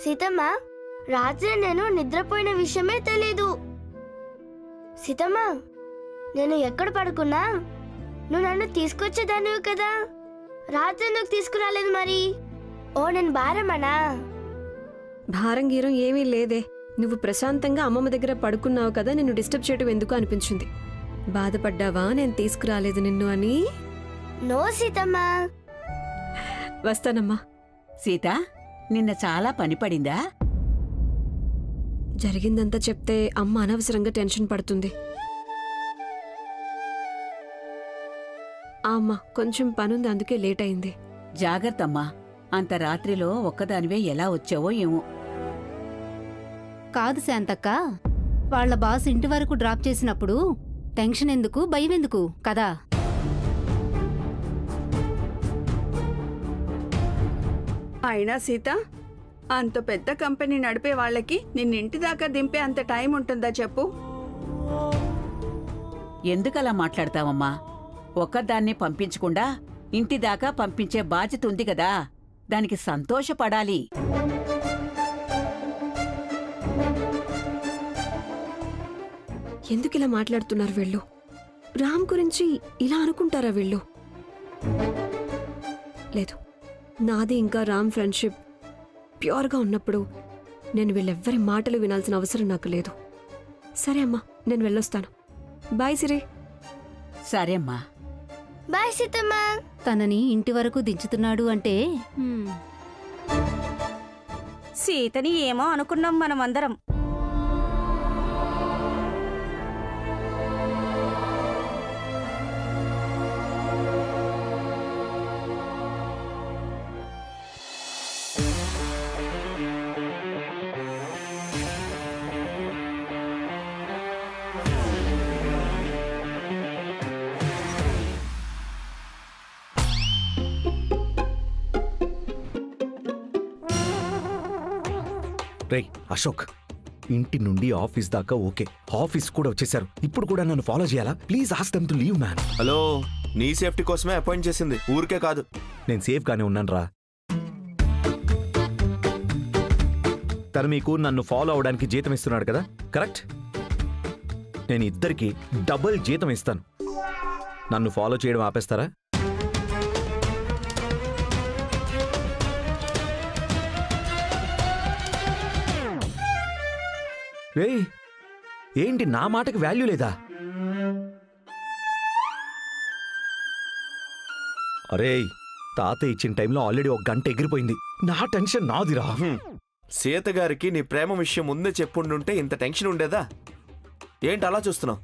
సీతమ్మ, రాత్రి నేను నిద్రపోయిన విషయమే తెలీదు. సీతమ్మ, నేను ఎక్కడ పడుకున్నా నువ్వు నన్ను తీసుకొచ్చేదానివి కదా. రాత్రి నువ్వు తీసుకురాలేదు మరి. ఓ, నేను భారమనా? భారం గీరం ఏమీ లేదే. నువ్వు ప్రశాంతంగా అమ్మమ్మ దగ్గర పడుకున్నావు కదా, నిన్ను డిస్టర్బ్ చేయటం ఎందుకు అనిపించింది. బాధపడ్డావా నేను తీసుకురాలేదు నిన్ను అని? నో సీతమ్మ. వస్తానమ్మా. సీత, నిన్న చాలా పని పడిందా? జరిగిందంతా చెప్తే అమ్మ అనవసరంగా టెన్షన్ పడుతుంది. అమ్మ కొంచెం పనుంది, అందుకే లేట్ అయింది. జాగ్రత్తమ్మా. అంత రాత్రిలో ఒక్కదానివే ఎలా వచ్చావో ఏమో. కాదు శాంతక్క, వాళ్ల బాస్ ఇంటి వరకు డ్రాప్ చేసినప్పుడు టెన్షన్ ఎందుకు, భయం ఎందుకు కదా. అయినా సీత, అంత పెద్ద కంపెనీ నడిపే వాళ్ళకి నిన్నింటి దాకా దింపే అంత టైం ఉంటుందా చెప్పు? ఎందుకలా మాట్లాడతావమ్మా? ఒక్కదాన్ని పంపించకుండా ఇంటిదాకా పంపించే బాధ్యత ఉంది కదా, దానికి సంతోషపడాలి. ఎందుకిలా మాట్లాడుతున్నారు వీళ్ళు? రామ్ గురించి ఇలా అనుకుంటారా వీళ్ళు? లేదు, నాది ఇంకా రామ్ ఫ్రెండ్షిప్ ప్యూర్గా ఉన్నప్పుడు నేను వీళ్ళెవ్వరి మాటలు వినాల్సిన అవసరం నాకు లేదు. సరే అమ్మా, నేను వెళ్ళొస్తాను. బాయ్ సిరి. సరే అమ్మా. బాయ్ సీతమ్మ. తనని ఇంటి వరకు దించుతున్నాడు అంటే సీతని ఏమో అనుకున్నాం మనమందరం. రే అశోక్, ఇంటి నుండి ఆఫీస్ దాకా ఓకే, ఆఫీస్ కూడా వచ్చేసారు. ఇప్పుడు కూడా నన్ను ఫాలో చేయాలా? Please ask them to leave man. Hello, నీ సేఫ్టీ కోసమే అపాయింట్ చేసింది, ఊరికే కాదు. నేను సేఫ్ గానే ఉన్నాను రా. తను మీకు నన్ను ఫాలో అవడానికి జీతం ఇస్తున్నాడు కదా, కరెక్ట్? నేను ఇద్దరికి డబుల్ జీతం ఇస్తాను. నన్ను ఫాలో చేయడం ఆపేస్తారా? రే, ఏంటి నా మాటకి వాల్యూ లేదా? అరే, తాత ఇచ్చిన టైంలో ఆల్రెడీ 1 గంట ఎగిరిపోయింది. నా టెన్షన్ నాదిరా. సీత గారికి నీ ప్రేమ విషయం ముందే చెప్పుండుంటే ఇంత టెన్షన్ ఉండేదా? ఏంటి అలా చూస్తున్నావు?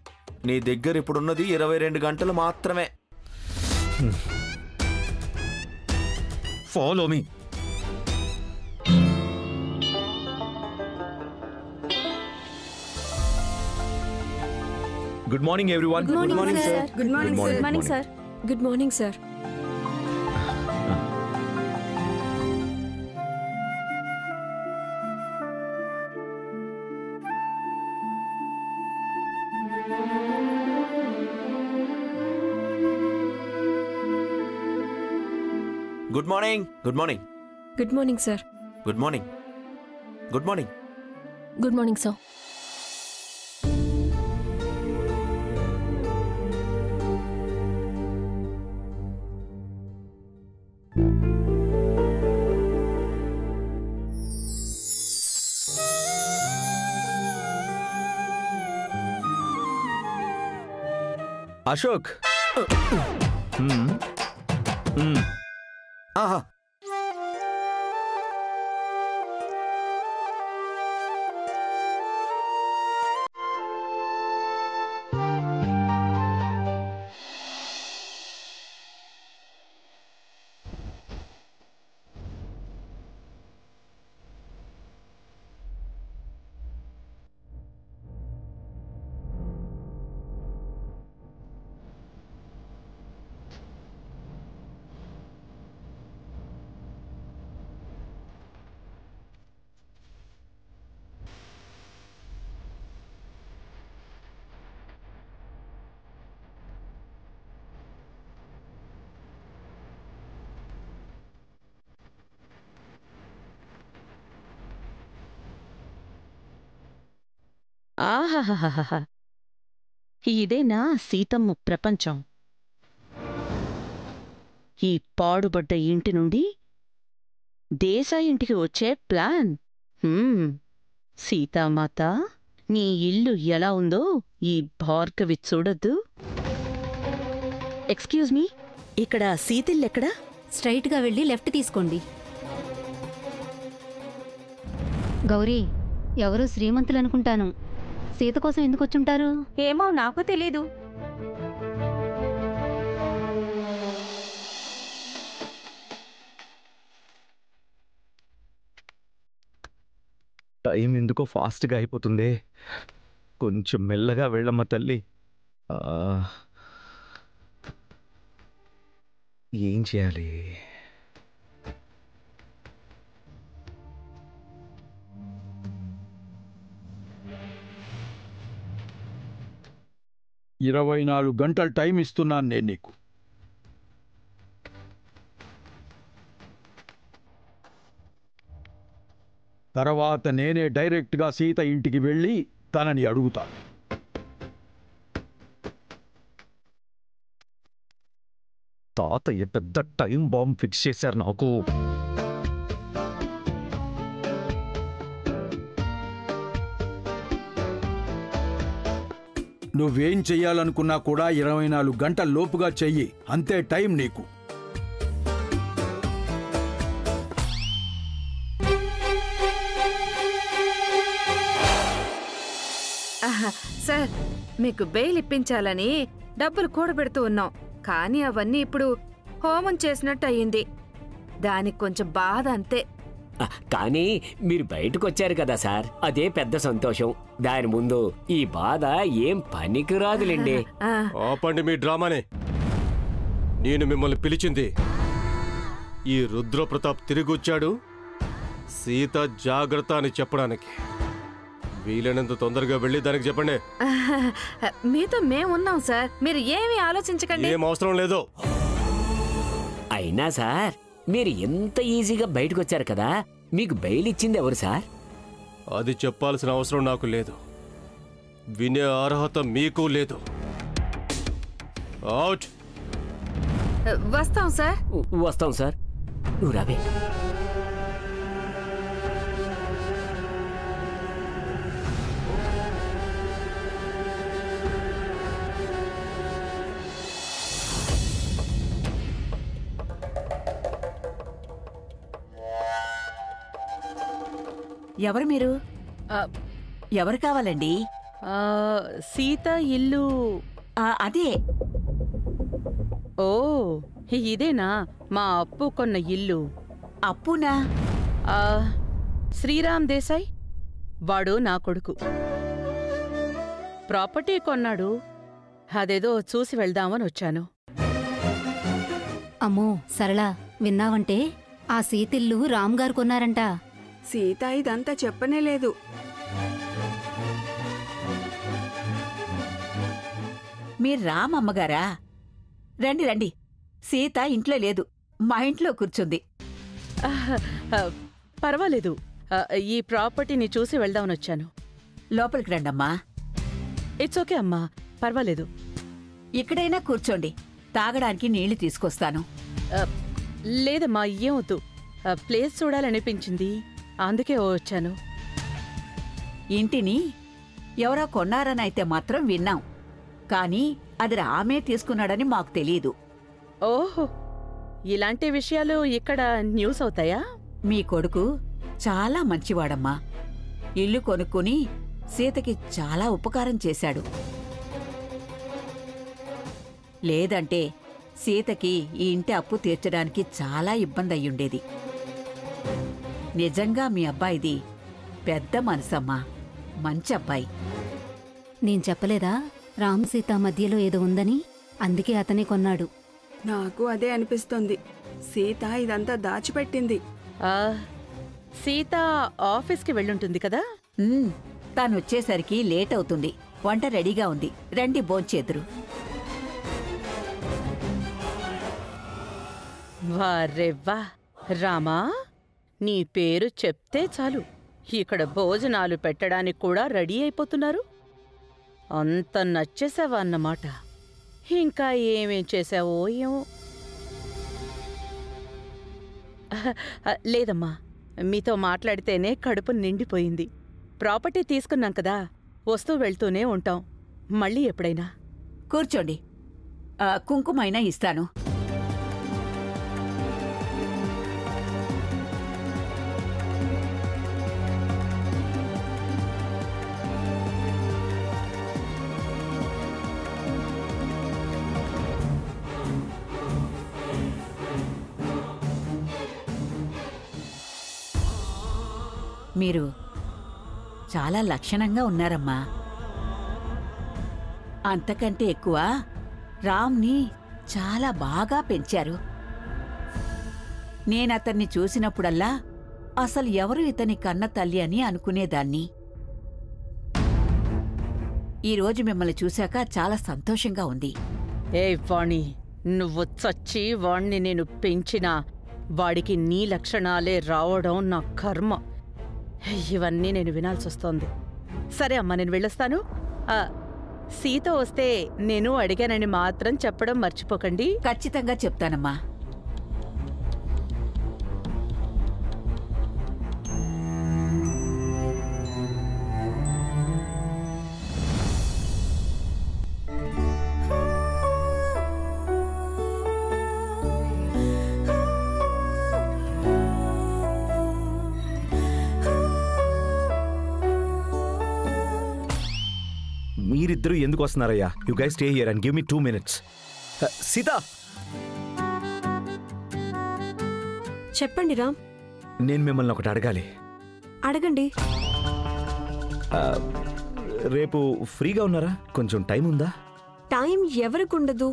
నీ దగ్గర ఇప్పుడున్నది 22 గంటలు మాత్రమే. Follow me. Good morning everyone. Good morning sir. Good morning sir. Good morning sir. Good morning sir. Good morning. Good morning. Good morning sir. Good morning. Good morning. Good morning sir. Ashok. ఆహా, ఆహాహాహాహా ఇదేనా సీతమ్మ ప్రపంచం. ఈ పాడుబడ్డ ఇంటి నుండి దేశాయి ఇంటికి వచ్చే plan. Sitamata, నీ ఇల్లు ఎలా ఉందో ఈ భార్గవి చూడద్దు. ఎక్స్క్యూజ్ మీ, ఇక్కడ సీతిల్లెక్కడా? స్ట్రైట్గా వెళ్ళి లెఫ్ట్ తీసుకోండి. గౌరీ, ఎవరు శ్రీమంతులు అనుకుంటాను. సీత కోసం ఎందుకు వచ్చుంటారు? ఏమో నాకు తెలీదు. టైం ఎందుకో ఫాస్ట్గా అయిపోతుంది. కొంచెం మెల్లగా వెళ్ళమ్మ తల్లి. ఏం చేయాలి? ఇరవై 24 గంటల టైం ఇస్తున్నాను నేను నీకు. తర్వాత నేనే డైరెక్ట్గా సీత ఇంటికి వెళ్ళి తనని అడుగుతాను. తాతయ్య పెద్ద టైం బాంబ్ ఫిక్స్ చేశారు నాకు. నువ్వేం చెయ్యాలనుకున్నా కూడా 24 గంటల లోపుగా చెయ్యి. అంతే టైం నీకు. సార్, మీకు బెయిల్ ఇప్పించాలని డబ్బులు కూడబెడుతూ ఉన్నాం. కానీ అవన్నీ ఇప్పుడు హోమం చేసినట్టు అయ్యింది. దానికి కొంచెం బాధ అంతే. కానీ మీరు బయటకు వచ్చారు కదా సార్, అదే పెద్ద సంతోషం. దాని ముందు ఈ బాధ ఏం పనికిరాదులేండి. ఆపండి మీ డ్రామానే. నేను మిమ్మల్ని పిలిచింది ఈ రుద్రప్రతాప్ తిరిగొచ్చాడు, సీత జాగ్రత్త అని చెప్పడానికి. వీలైనంత తొందరగా వెళ్ళి దానికి చెప్పండి. మీతో మేమున్నాం సార్, మీరు ఏమీ ఆలోచించకండి. ఏం అవసరం లేదు. అయినా సార్, మీరు ఎంత ఈజీగా బయటకు వచ్చారు కదా, మీకు బెయిల్ ఇచ్చింది ఎవరు సార్? అది చెప్పాల్సిన అవసరం నాకు లేదు. వినే అర్హత మీకు లేదు. అవుట్. వస్తాం సార్. వస్తాం సార్. నువ్వు రావే. ఎవరు మీరు? ఎవరు కావాలండి? సీత ఇల్లు అదే. ఓ, ఇదేనా మా అప్పు కొన్న ఇల్లు? అప్పునా? శ్రీరామ్ దేశాయ్, వాడు నా కొడుకు. ప్రాపర్టీ కొన్నాడు. అదేదో చూసి వెళ్దామని వచ్చాను. అమ్మో సరళ, విన్నావంటే ఆ సీతిల్లు రామ్ గారు కొన్నారంట. సీత ఇదంతా చెప్పనే లేదు. మీరు రామమ్మగారా? రండి రండి. సీత ఇంట్లో లేదు, మా ఇంట్లో కూర్చుంది. పర్వాలేదు, ఈ ప్రాపర్టీని చూసి వెళ్దామని వచ్చాను. లోపలికి రండమ్మా. ఇట్స్ ఓకే అమ్మా, పర్వాలేదు. ఇక్కడైనా కూర్చోండి, తాగడానికి నీళ్లు తీసుకొస్తాను. లేదమ్మా, ఏమొద్దు. ప్లేస్ చూడాలనిపించింది, అందుకే వచ్చాను. ఇంటిని ఎవరో కొన్నారని అయితే మాత్రం విన్నాం, కానీ అది రామే తీసుకున్నాడని మాకు తెలియదు. ఓహో, ఇలాంటి విషయాలు ఇక్కడ న్యూస్ అవుతాయా? మీ కొడుకు చాలా మంచివాడమ్మా. ఇల్లు కొనుక్కుని సీతకి చాలా ఉపకారం చేశాడు. లేదంటే సీతకి ఈ ఇంటి అప్పు తీర్చడానికి చాలా ఇబ్బంది అయ్యుండేది. నిజంగా మీ అబ్బాయిది పెద్ద మనసమ్మా, మంచి అబ్బాయి. నేను చెప్పలేదా రామ్ సీత మధ్యలో ఏదో ఉందని? అందుకే అతనే కొన్నాడు. నాకు అదే అనిపిస్తుంది. సీత ఇదంతా దాచిపెట్టింది. సీత ఆఫీస్కి వెళ్ళుంటుంది కదా. తాను వచ్చేసరికి లేట్ అవుతుంది. వంట రెడీగా ఉంది, రండి భోంచేదురు. వారెవ్వా రామా, నీ పేరు చెప్తే చాలు ఇక్కడ భోజనాలు పెట్టడానికి కూడా రెడీ అయిపోతున్నారు. అంత నచ్చేసావా అన్నమాట. ఇంకా ఏమేం చేసావో ఏమో. లేదమ్మా, మీతో మాట్లాడితేనే కడుపు నిండిపోయింది. ప్రాపర్టీ తీసుకున్నాం కదా, వస్తూ వెళ్తూనే ఉంటాం. మళ్ళీ ఎప్పుడైనా. కూర్చోండి, కుంకుమైనా ఇస్తాను. మీరు చాలా లక్షణంగా ఉన్నారమ్మా. అంతకంటే ఎక్కువ రామ్ని చాలా బాగా పెంచారు. నేనతన్ని చూసినప్పుడల్లా అసలు ఎవరు ఇతని కన్న తల్లి అని అనుకునేదాన్ని. ఈరోజు మిమ్మల్ని చూశాక చాలా సంతోషంగా ఉంది. ఏ వాణి, నువ్వు చచ్చి వాణ్ణి నేను పెంచినా వాడికి నీ లక్షణాలే రావడం నా కర్మ. ఇవన్నీ నేను వినాల్సొస్తోంది. సరే అమ్మా, నేను వెళ్ళొస్తాను. సీత వస్తే నేను అడిగానని మాత్రం చెప్పడం మర్చిపోకండి. ఖచ్చితంగా చెప్తానమ్మా. మీరిద్దరూ ఎందుకు వస్తున్నారయ్యా? You guys stay here and give me 2 minutes. Sita, చెప్పండి రామ్. నేను మిమ్మల్ని ఒకటి అడగాలి. అడగండి. రేపు ఫ్రీగా ఉన్నారా? కొంచెం టైం ఉందా? టైం ఎవరికి ఉండదు,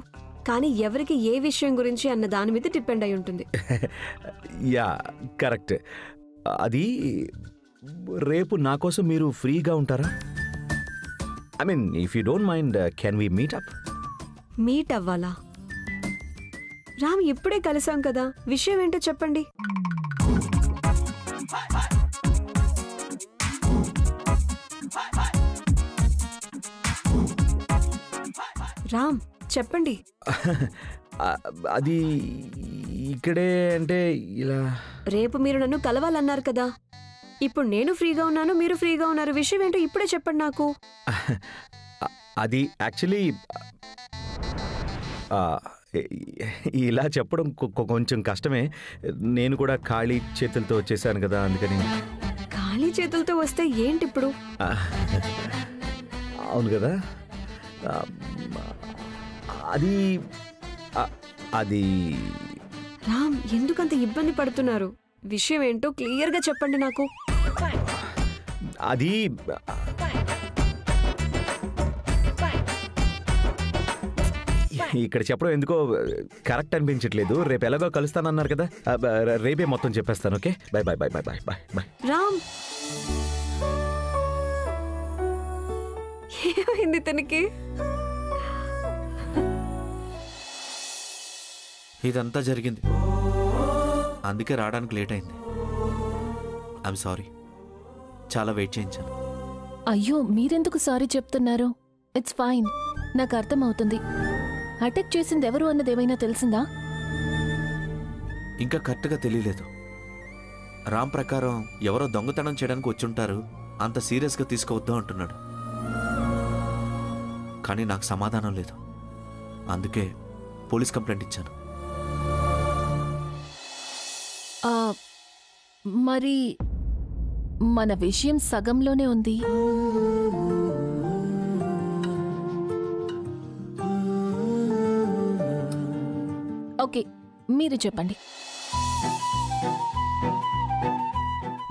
కానీ ఎవరికి ఏ విషయం గురించి అన్న దాని మీద డిపెండ్ అయి ఉంటుంది. Yeah, correct. అది రేపు నా కోసం మీరు ఫ్రీగా ఉంటారా? I mean, if you don't mind, can we meet up? Meet అవ్వాలా? రామ్, ఇప్పుడే కలిసాం కదా, విషయం ఏంటో చెప్పండి. రామ్, చెప్పండి. అది ఇక్కడే అంటే ఇలా. రేపు మీరు నన్ను కలవాలన్నారు కదా, ఇప్పుడు నేను ఫ్రీగా ఉన్నాను, మీరు ఫ్రీగా ఉన్నారు. విషయం ఏంటో ఇప్పుడే చెప్పండి నాకు. అది యాక్చువల్లీ ఇలా చెప్పడం కొంచెం కష్టమే. నేను కూడా ఖాళీ చేతులతో వచ్చేసాను కదా, అందుకని. ఖాళీ చేతులతో వస్తే ఏంటి ఇప్పుడు? అవును కదా, అది అది రామ్, ఎందుకంత ఇబ్బంది పడుతున్నారు? విషయం ఏంటో క్లియర్గా చెప్పండి నాకు. అది ఇక్కడ చెప్పడం ఎందుకో కరెక్ట్ అనిపించట్లేదు. రేపు ఎలాగో కలుస్తానన్నారు కదా, రేపే మొత్తం చెప్పేస్తాను. Okay, by by by by by by by. Ram, ఏమైంది తనకి? ఇదంతా జరిగింది, అందుకే రావడానికి లేట్ అయింది. ఐఎమ్ సారీ, చాలా వెయిట్ చేయించాను. అయ్యో, మీరెందుకు సారీ చెప్తున్నారు? ఇట్స్ ఫైన్, నాకు అర్థమవుతుంది. అటాక్ చేసింది ఎవరు అన్నది ఏమైనా తెలిసిందా? ఇంకా కరెక్ట్గా తెలియలేదు. రామ్ ప్రకారం ఎవరో దొంగతనం చేయడానికి వచ్చుంటారు, అంత సీరియస్గా తీసుకోవద్దు అంటున్నాడు. కానీ నాకు సమాధానం లేదు, అందుకే పోలీస్ కంప్లైంట్ ఇచ్చాను. మరి మన విషయం సగంలోనే ఉంది. ఓకే, మీరు చెప్పండి.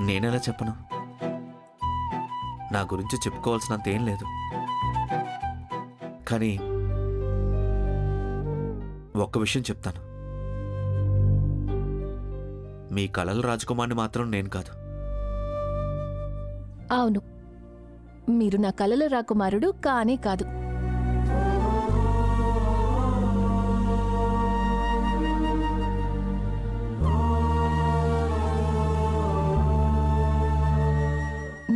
నేనెలా చెప్పను? నా గురించి చెప్పుకోవాల్సినంత ఏం లేదు. కానీ ఒక్క విషయం చెప్తాను, మీ కళల రాజకుమార్ని మాత్రం నేను కాదు. అవును, మీరు నా కలల రాకుమారుడు కానే కాదు.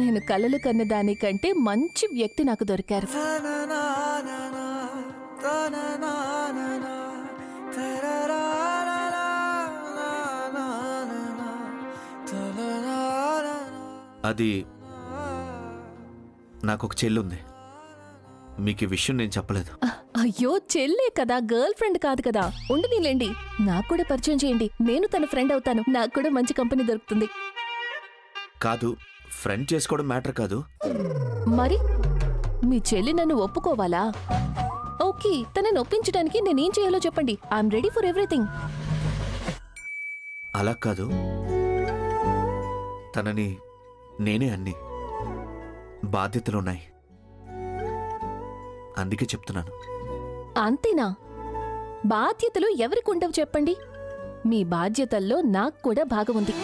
నేను కలలు కన్న దానికంటే మంచి వ్యక్తి నాకు దొరికారు. అది నాకొక చెల్లుంది. మీకు ఈ విషయం నేను చెప్పలేదు. అయ్యో, చెల్లే కదా, గర్ల్ ఫ్రెండ్ కాదు కదా. ఉండనీలేండి, నాకు కూడా పరిచయం చేయండి. నేను తన ఫ్రెండ్ అవుతాను. నాకు కూడా మంచి కంపెనీ దొరుకుతుంది. కాదు, ఫ్రెండ్ చేసుకోవడం మ్యాటర్ కాదు. మరి మీ చెల్లి నన్ను ఒప్పుకోవాలా? ఓకే, తనని ఒప్పించడానికి నేనేం చేయాలో చెప్పండి. I'm ready for everything. అలా కాదు, తనని నేనే అన్ని బాధ్యతలున్నాయి, అందుకే చెప్తున్నాను. అంతేనా? బాధ్యతలు ఎవరికి ఉండవు చెప్పండి. మీ బాధ్యతల్లో నాకు కూడా భాగం ఉంది.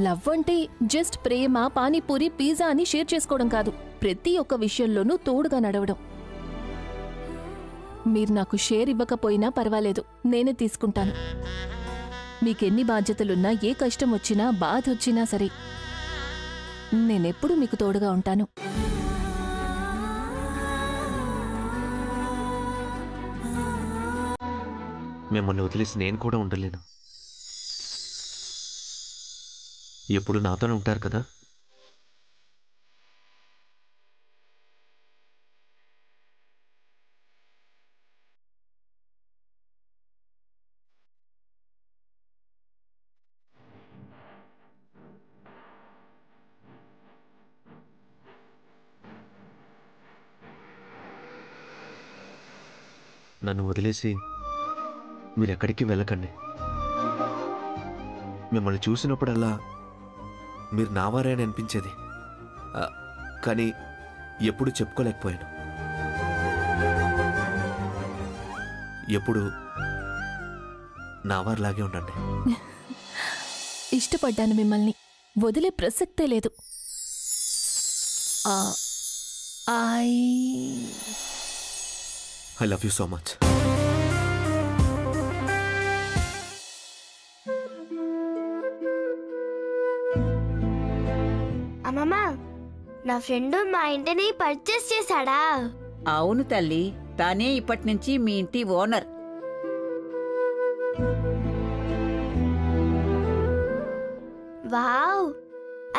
లవ్ అంటే జస్ట్ ప్రేమ, పానీపూరి, పిజ్జా అని షేర్ చేసుకోవడం కాదు. ప్రతి ఒక్క విషయంలోనూ తోడుగా నడవడం. మీరు నాకు షేర్ ఇవ్వకపోయినా పర్వాలేదు, నేనే తీసుకుంటాను. మీకెన్ని బాధ్యతలున్నా, ఏ కష్టం వచ్చినా, బాధ వచ్చినా సరే, నేనెప్పుడూ మీకు తోడుగా ఉంటాను. మిమ్మల్ని వదిలేసి నేను కూడా ఉండలేను. ఎప్పుడు నాతోనే ఉంటారు కదా. నన్ను వదిలేసి మీరెక్కడికి వెళ్ళకండి. మిమ్మల్ని చూసినప్పుడల్లా మీరు నావారే అని అనిపించేది, కానీ ఎప్పుడు చెప్పుకోలేకపోయాను. ఎప్పుడు నావారిలాగే ఉండండి. ఇష్టపడ్డాను మిమ్మల్ని, వదిలే ప్రసక్తే లేదు. I love you so much. అమ్మమ్మ, నా ఫ్రెండ్ మా ఇంటిని పర్చేస్ చేశాడా? అవును తల్లి, తానే ఇప్పటి నుంచి మీ ఇంటి ఓనర్. వావ్,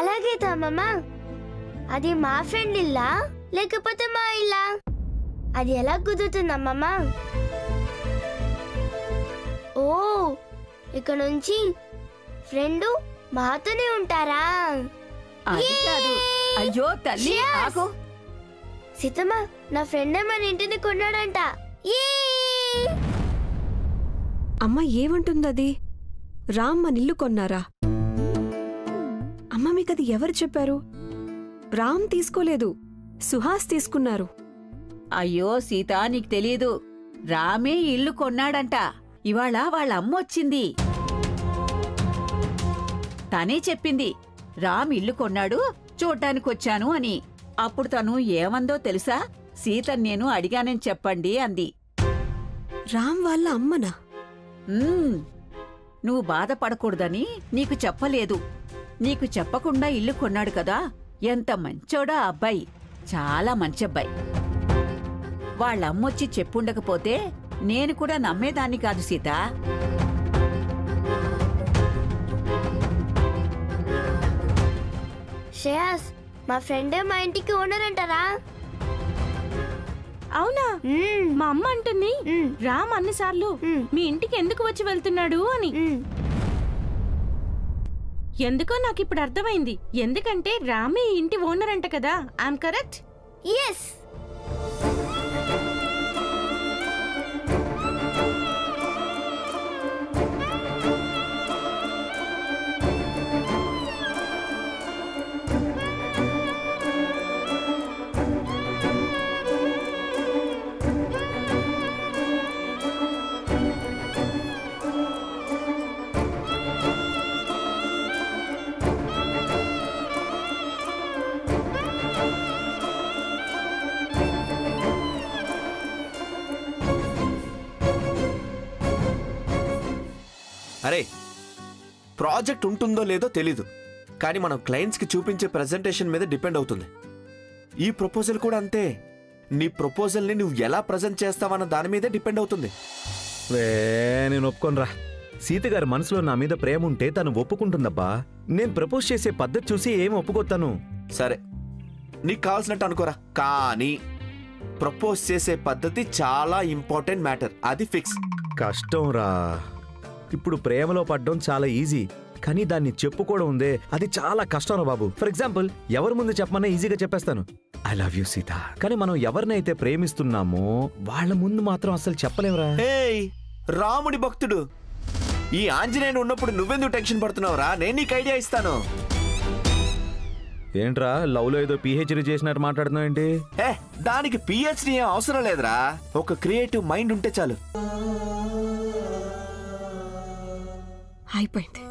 అలాగైతే అమ్మమ్మ, అది మా ఫ్రెండ్ ఇల్లా లేకపోతే మా ఇల్లా? అది ఎలా కుదురుతుంది అమ్మమ్మ? ఓ, ఇక నుంచి ఫ్రెండు మాతోనే ఉంటారా? అది కాదు. అయ్యో తల్లి, ఆగు. సీతమ్మ, నా ఫ్రెండ్ మన ఇంటిని కొన్నాడంట. అమ్మ ఏమంటుందది? రామ్ మన ఇల్లు కొన్నారా? అమ్మ మీకది ఎవరు చెప్పారు? రామ్ తీసుకోలేదు, సుహాస్ తీసుకున్నారు. అయ్యో సీత, నీకు తెలీదు. రామే ఇల్లు కొన్నాడంట. ఇవాళ వాళ్ళ అమ్మ వచ్చింది. తనే చెప్పింది, రామ్ ఇల్లు కొన్నాడు, చూడ్డానికొచ్చాను అని. అప్పుడు తను ఏమందో తెలుసా? సీత నేను అడిగానని చెప్పండి అంది. రామ్ వాళ్ళ అమ్మనా? నువ్వు బాధపడకూడదని నీకు చెప్పలేదు. నీకు చెప్పకుండా ఇల్లు కొన్నాడు కదా. ఎంత మంచోడా అబ్బాయి, చాలా మంచి అబ్బాయి. వాళ్ళమ్మొచ్చి చెప్పుండకపోతే నేను కూడా నమ్మేదాన్ని కాదు సీత. శ్రేయాస్, మా ఫ్రెండే మా ఇంటికి ఓనర్ అంటారా? అవునా? మా అమ్మ అంటుంది రామ్ అన్నిసార్లు మీ ఇంటికి ఎందుకు వచ్చి వెళ్తున్నాడు అని. ఎందుకో నాకు ఇప్పుడు అర్థమైంది. ఎందుకంటే రామే ఈ ఇంటి ఓనర్ అంట కదా. I'm correct? ఎస్. అరే, ప్రాజెక్ట్ ఉంటుందో లేదో తెలీదు, కానీ మనం క్లయింట్స్కి చూపించే ప్రెజెంటేషన్ మీద డిపెండ్ అవుతుంది. ఈ ప్రపోజల్ కూడా అంతే. నీ ప్రపోజల్ని నువ్వు ఎలా ప్రజెంట్ చేస్తావన్న దాని మీదే డిపెండ్ అవుతుంది. నేను ఒప్పుకోనరా. సీత గారి మనసులో నా మీద ప్రేమ ఉంటే తను ఒప్పుకుంటుందబ్బా. నేను ప్రపోజ్ చేసే పద్ధతి చూసి ఏం ఒప్పుకోతాను. సరే, నీకు కావాల్సినట్టు అనుకోరా, కానీ ప్రపోజ్ చేసే పద్ధతి చాలా ఇంపార్టెంట్ మ్యాటర్. అది ఫిక్స్. కష్టం రా. ఇప్పుడు ప్రేమలో పడ్డం చాలా ఈజీ, కానీ దాన్ని చెప్పుకోవడం ఉందే అది చాలా కష్టం రా బాబు. ఫర్ ఎగ్జాంపుల్, ఎవరి ముందు చెప్పమన్నా ఈజీగా చెప్పేస్తాను, ఐ లవ్ యూ సీత. కానీ మనం ఎవరినైతే ప్రేమిస్తున్నామో వాళ్ళ ముందు మాత్రం అసలు చెప్పలేవురా. రాముడి భక్తుడు ఈ ఆంజనేయుడు ఉన్నప్పుడు నువ్వెందుకు టెన్షన్ పడుతున్నావురా? నేను నీకు ఐడియా ఇస్తాను. ఏంట్రా లవ్ లో ఏదో పిహెచ్డీ చేసినట్టు మాట్లాడుతున్నావు ఏంటి? దానికి పిహెచ్డీ ఏం అవసరం లేదురా. ఒక క్రియేటివ్ మైండ్ ఉంటే చాలు. అయిపోయింది.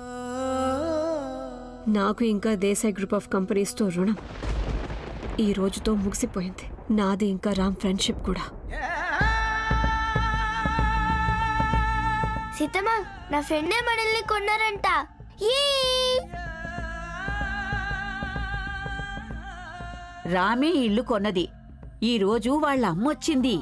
నాకు ఇంకా దేశాయ్ గ్రూప్ ఆఫ్ కంపెనీస్తో రుణం ఈ రోజుతో ముగిసిపోయింది. నాది ఇంకా రామ్ ఫ్రెండ్షిప్ కూడా. సీతమ్మ, నా ఫ్రెండే మనల్ని కొన్నారంట. రామే ఇల్లు కొన్నది. ఈ రోజు వాళ్ళ అమ్మొచ్చింది.